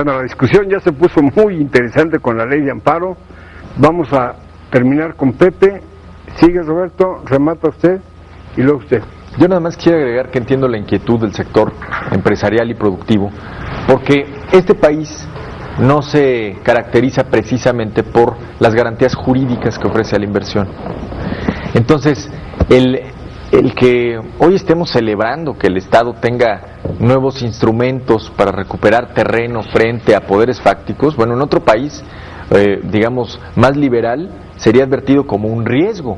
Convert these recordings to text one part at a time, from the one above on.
Bueno, la discusión ya se puso muy interesante con la ley de amparo. Vamos a terminar con Pepe. Sigue Roberto, remata usted y luego usted. Yo nada más quiero agregar que entiendo la inquietud del sector empresarial y productivo, porque este país no se caracteriza precisamente por las garantías jurídicas que ofrece a la inversión. Entonces, el que hoy estemos celebrando que el Estado tenga nuevos instrumentos para recuperar terreno frente a poderes fácticos, bueno, en otro país, digamos, más liberal, sería advertido como un riesgo,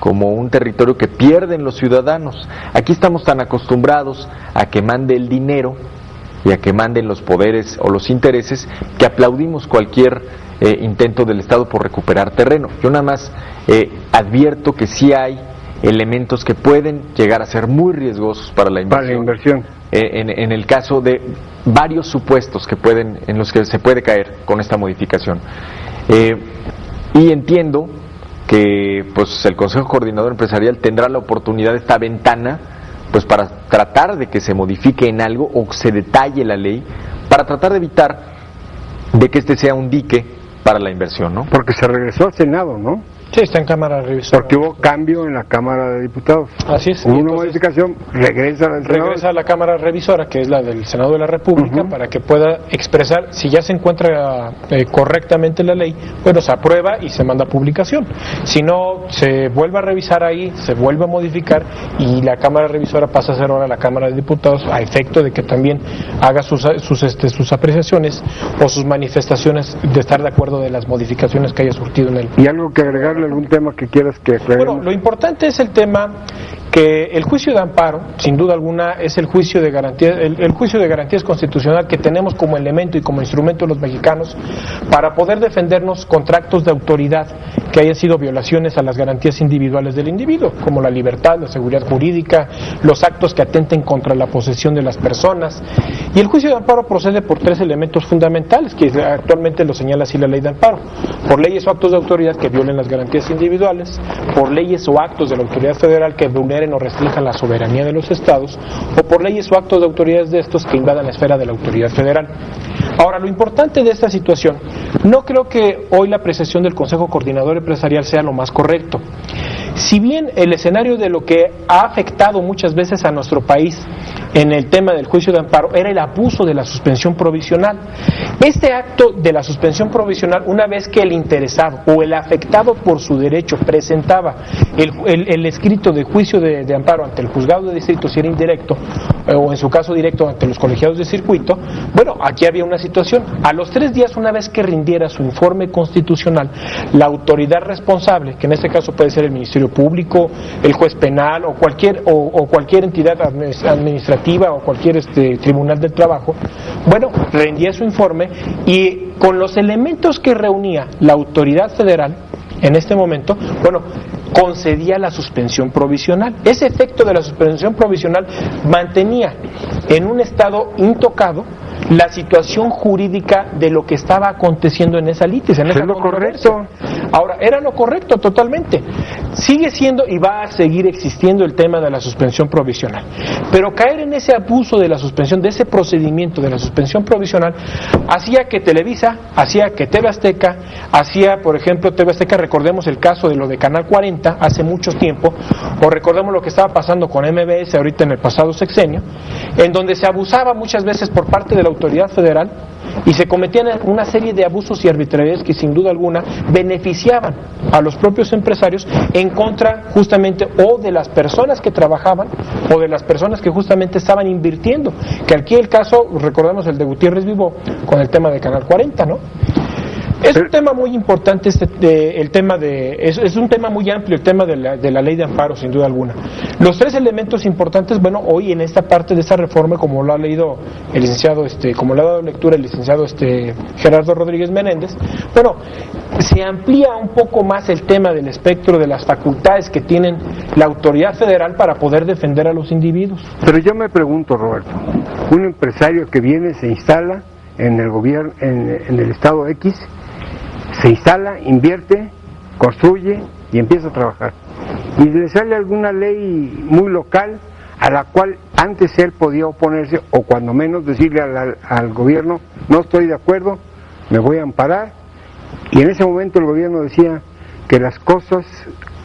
como un territorio que pierden los ciudadanos. Aquí estamos tan acostumbrados a que mande el dinero y a que manden los poderes o los intereses, que aplaudimos cualquier intento del Estado por recuperar terreno. Yo nada más advierto que sí hay elementos que pueden llegar a ser muy riesgosos para la inversión. En el caso de varios supuestos que en los que se puede caer con esta modificación. Y entiendo que pues el Consejo Coordinador Empresarial tendrá la oportunidad de esta ventana pues para tratar de que se modifique en algo o se detalle la ley para tratar de evitar de que este sea un dique para la inversión, ¿no? Porque se regresó al Senado, ¿no? Sí, está en Cámara Revisora. Porque hubo cambio en la Cámara de Diputados. Así es. Hubo una modificación, regresa al Senado. Regresa a la Cámara Revisora, que es la del Senado de la República, para que pueda expresar, si ya se encuentra correctamente la ley, bueno, se aprueba y se manda a publicación. Si no, se vuelve a revisar ahí, se vuelve a modificar y la Cámara Revisora pasa a ser ahora la Cámara de Diputados a efecto de que también haga sus apreciaciones o sus manifestaciones de estar de acuerdo de las modificaciones que haya surtido en él. ¿Y algo que agregarle, algún tema que quieras que aclaremos? Bueno, lo importante es el tema que el juicio de amparo, sin duda alguna, es el juicio de garantía, el juicio de garantías constitucional que tenemos como elemento y como instrumento los mexicanos para poder defendernos contra actos de autoridad que hayan sido violaciones a las garantías individuales del individuo, como la libertad, la seguridad jurídica, los actos que atenten contra la posesión de las personas. Y el juicio de amparo procede por tres elementos fundamentales, que actualmente lo señala así la ley de amparo: por leyes o actos de autoridad que violen las garantías individuales, por leyes o actos de la autoridad federal que vulneren o restrinjan la soberanía de los estados, o por leyes o actos de autoridades de estos que invadan la esfera de la autoridad federal. Ahora, lo importante de esta situación, no creo que hoy la apreciación del Consejo Coordinador Empresarial sea lo más correcto. Si bien el escenario de lo que ha afectado muchas veces a nuestro país en el tema del juicio de amparo era el abuso de la suspensión provisional. Este acto de la suspensión provisional, una vez que el interesado o el afectado por su derecho presentaba el escrito de juicio de amparo ante el juzgado de distrito, si era indirecto, o en su caso directo ante los colegiados de circuito, bueno, aquí había una situación. A los 3 días, una vez que rindiera su informe constitucional, la autoridad responsable, que en este caso puede ser el Ministerio Público, el juez penal o cualquier entidad administrativa o cualquier tribunal del trabajo, bueno, rendía su informe y con los elementos que reunía la autoridad federal en este momento, bueno, concedía la suspensión provisional. Ese efecto de la suspensión provisional mantenía en un estado intocado la situación jurídica de lo que estaba aconteciendo en esa litis, en esa controversia. Correcto. Ahora, era lo correcto totalmente. Sigue siendo y va a seguir existiendo el tema de la suspensión provisional. Pero caer en ese abuso de la suspensión, de ese procedimiento de la suspensión provisional, hacía que Televisa, hacía que TV Azteca, hacía, por ejemplo, TV Azteca, recordemos el caso de lo de Canal 40 hace mucho tiempo, o recordemos lo que estaba pasando con MBS ahorita en el pasado sexenio, en donde se abusaba muchas veces por parte de la autoridad federal y se cometían una serie de abusos y arbitrariedades que sin duda alguna beneficiaban a los propios empresarios en contra justamente o de las personas que trabajaban o de las personas que justamente estaban invirtiendo, que aquí el caso, recordamos el de Gutiérrez Vivó con el tema de Canal 40, ¿no? Es un tema muy importante es un tema muy amplio el tema de la ley de amparo, sin duda alguna. Los 3 elementos importantes, bueno, hoy en esta parte de esta reforma, como lo ha leído el licenciado, como le ha dado lectura el licenciado Gerardo Rodríguez Menéndez, bueno, se amplía un poco más el tema del espectro de las facultades que tienen la autoridad federal para poder defender a los individuos. Pero yo me pregunto, Roberto, un empresario que viene, se instala en el gobierno, en el estado X, se instala, invierte, construye y empieza a trabajar. Y le sale alguna ley muy local a la cual antes él podía oponerse o cuando menos decirle al gobierno, no estoy de acuerdo, me voy a amparar, y en ese momento el gobierno decía que las cosas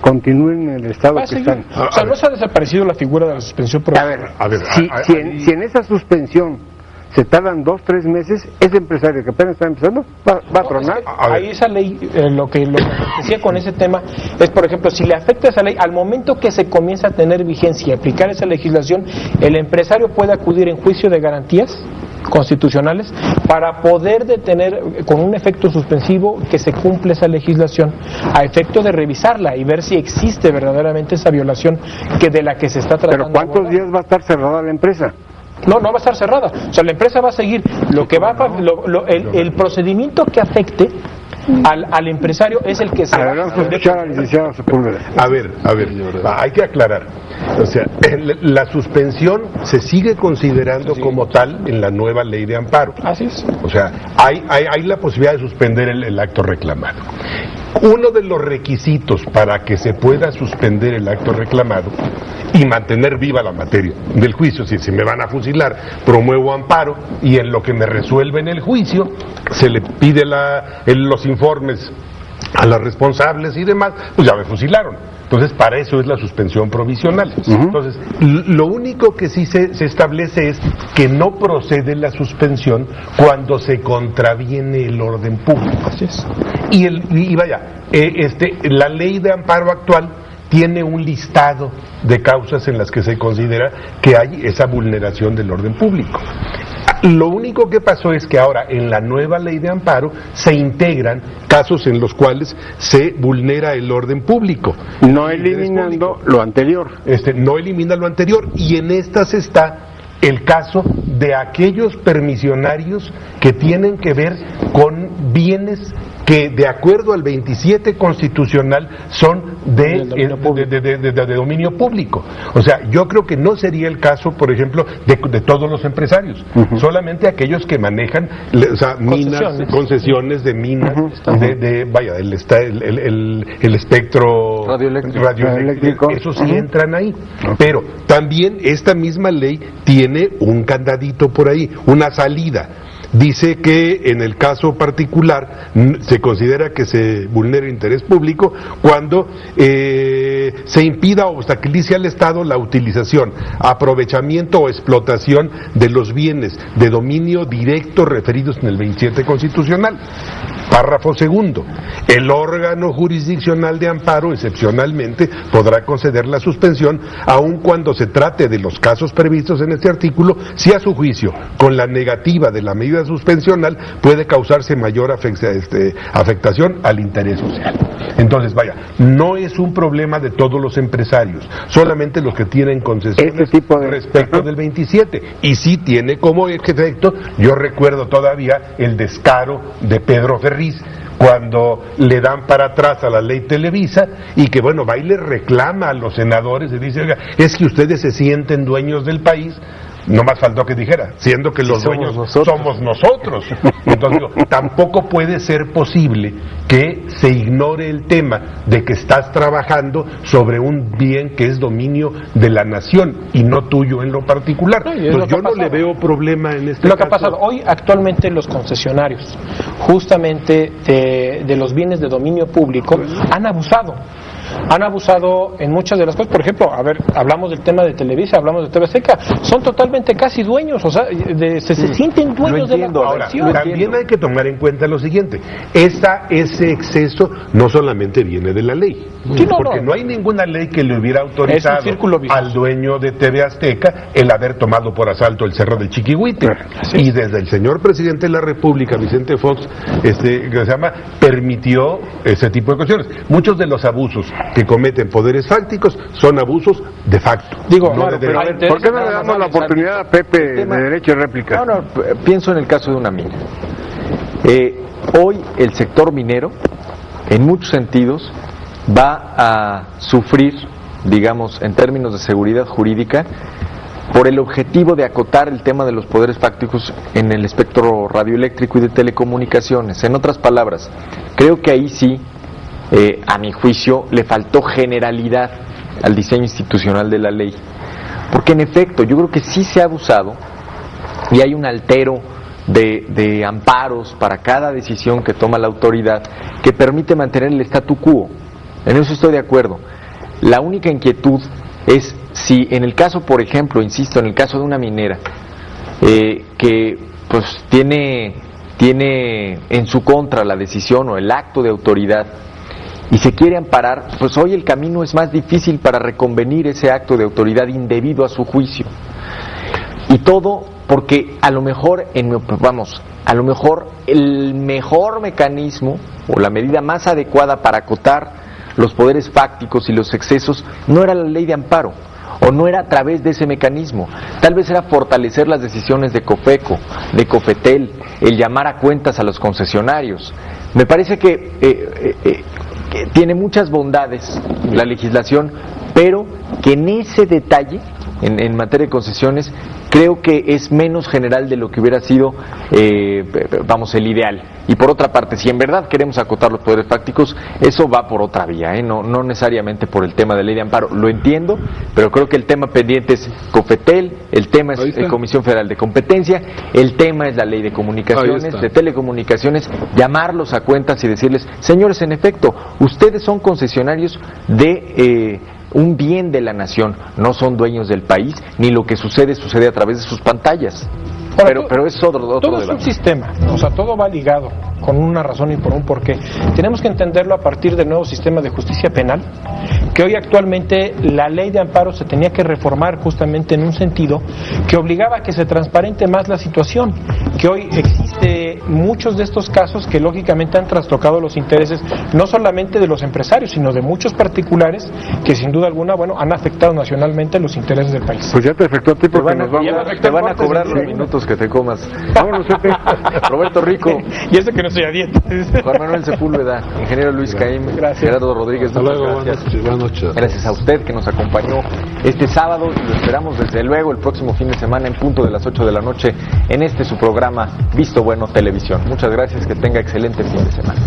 continúen en el estado que están. O sea, no se ha desaparecido la figura de la suspensión provisional. Si en esa suspensión se tardan 2-3 meses, ese empresario que apenas está empezando va a tronar. Es que ahí esa ley, lo que decía con ese tema es, por ejemplo, si le afecta esa ley, al momento que se comienza a tener vigencia y aplicar esa legislación, el empresario puede acudir en juicio de garantías constitucionales para poder detener con un efecto suspensivo que se cumple esa legislación, a efecto de revisarla y ver si existe verdaderamente esa violación de la que se está tratando. ¿Pero cuántos días va a estar cerrada la empresa? No va a estar cerrada. O sea, la empresa va a seguir el procedimiento que afecte al empresario es el que se va a escuchar al licenciado Sepúlveda. A ver, hay que aclarar. O sea, la suspensión se sigue considerando como tal en la nueva ley de amparo. Así es. O sea, hay la posibilidad de suspender el acto reclamado. Uno de los requisitos para que se pueda suspender el acto reclamado y mantener viva la materia del juicio, si me van a fusilar, promuevo amparo y en lo que me resuelven el juicio se le pide los informes a los responsables y demás, pues ya me fusilaron. Entonces, para eso es la suspensión provisional. Entonces, lo único que sí se establece es que no procede la suspensión cuando se contraviene el orden público. Así es. Y vaya, la ley de amparo actual tiene un listado de causas en las que se considera que hay esa vulneración del orden público. Lo único que pasó es que ahora en la nueva ley de amparo se integran casos en los cuales se vulnera el orden público. No eliminando lo anterior. No elimina lo anterior, y en estas está el caso de aquellos permisionarios que tienen que ver con bienes que de acuerdo al 27 constitucional son de dominio público. O sea, yo creo que no sería el caso, por ejemplo, de todos los empresarios, solamente aquellos que manejan minas, concesiones de minas, el espectro radioeléctrico, esos sí entran ahí. Pero también esta misma ley tiene un candadito por ahí, una salida. Dice que en el caso particular se considera que se vulnera el interés público cuando se impida o obstaculice al Estado la utilización, aprovechamiento o explotación de los bienes de dominio directo referidos en el 27 constitucional. Párrafo segundo. El órgano jurisdiccional de amparo, excepcionalmente, podrá conceder la suspensión aun cuando se trate de los casos previstos en este artículo, si a su juicio, con la negativa de la medida suspensional, puede causarse mayor afectación al interés social. Entonces, no es un problema de todos los empresarios, solamente los que tienen concesiones respecto del 27. Y sí tiene como efecto, yo recuerdo todavía el descaro de Pedro Ferriz, cuando le dan para atrás a la ley Televisa y que va y le reclama a los senadores y dice, oiga, es que ustedes se sienten dueños del país. No más faltó que dijera, siendo que los dueños somos nosotros. Entonces, tampoco puede ser posible que se ignore el tema de que estás trabajando sobre un bien que es dominio de la nación y no tuyo en lo particular. Entonces, yo no le veo problema en este caso. Lo que ha pasado hoy, actualmente, los concesionarios, justamente de los bienes de dominio público, han abusado en muchas de las cosas. Por ejemplo, hablamos del tema de Televisa, hablamos de TV Azteca, son totalmente casi dueños, o sea, se sienten dueños de la producción. Ahora, también hay que tomar en cuenta lo siguiente, ese exceso no solamente viene de la ley, porque no hay ninguna ley que le hubiera autorizado al dueño de TV Azteca el haber tomado por asalto el Cerro del Chiquihuite, y desde el señor presidente de la República, Vicente Fox, permitió ese tipo de cuestiones. Muchos de los abusos que cometen poderes fácticos son abusos de facto. ¿Por qué no le damos la oportunidad a Pepe de derecho de réplica? Pienso en el caso de una mina. Hoy el sector minero, en muchos sentidos, va a sufrir, digamos, en términos de seguridad jurídica, por el objetivo de acotar el tema de los poderes fácticos en el espectro radioeléctrico y de telecomunicaciones. En otras palabras, creo que ahí sí, a mi juicio, le faltó generalidad al diseño institucional de la ley, porque en efecto yo creo que sí se ha abusado y hay un altero de amparos para cada decisión que toma la autoridad que permite mantener el statu quo. En eso estoy de acuerdo. La única inquietud es si en el caso, por ejemplo, insisto, en el caso de una minera que pues tiene en su contra la decisión o el acto de autoridad y se quiere amparar, pues hoy el camino es más difícil para reconvenir ese acto de autoridad indebido a su juicio. Y todo porque a lo mejor a lo mejor el mejor mecanismo o la medida más adecuada para acotar los poderes fácticos y los excesos no era la ley de amparo, o no era a través de ese mecanismo. Tal vez era fortalecer las decisiones de COFECO, de COFETEL, el llamar a cuentas a los concesionarios. Me parece que tiene muchas bondades la legislación, pero que en ese detalle, en materia de concesiones, creo que es menos general de lo que hubiera sido, el ideal. Y por otra parte, si en verdad queremos acotar los poderes fácticos, eso va por otra vía, no necesariamente por el tema de ley de amparo. Lo entiendo, pero creo que el tema pendiente es COFETEL, el tema es Comisión Federal de Competencia, el tema es la ley de comunicaciones, de telecomunicaciones, llamarlos a cuentas y decirles, señores, en efecto, ustedes son concesionarios de un bien de la nación, no son dueños del país, ni lo que sucede a través de sus pantallas. Pero es otro todo debate. Es un sistema, o sea, todo va ligado con una razón y por un porqué. Tenemos que entenderlo a partir del nuevo sistema de justicia penal, que hoy actualmente la ley de amparo se tenía que reformar justamente en un sentido que obligaba a que se transparente más la situación, que hoy existe muchos de estos casos que lógicamente han trastocado los intereses no solamente de los empresarios, sino de muchos particulares que sin duda alguna, han afectado nacionalmente los intereses del país. Pues ya te afectó a ti porque te van a cobrar los minutos que te comas. Vámonos, Roberto Rico. Y eso que no estoy a dieta. Juan Manuel Sepúlveda, ingeniero Luis Caim, Gerardo Rodríguez. Buenas noches. Gracias a usted que nos acompañó este sábado y lo esperamos desde luego el próximo fin de semana en punto de las 8 de la noche en su programa Visto Bueno Televisión. Muchas gracias, que tenga excelente fin de semana.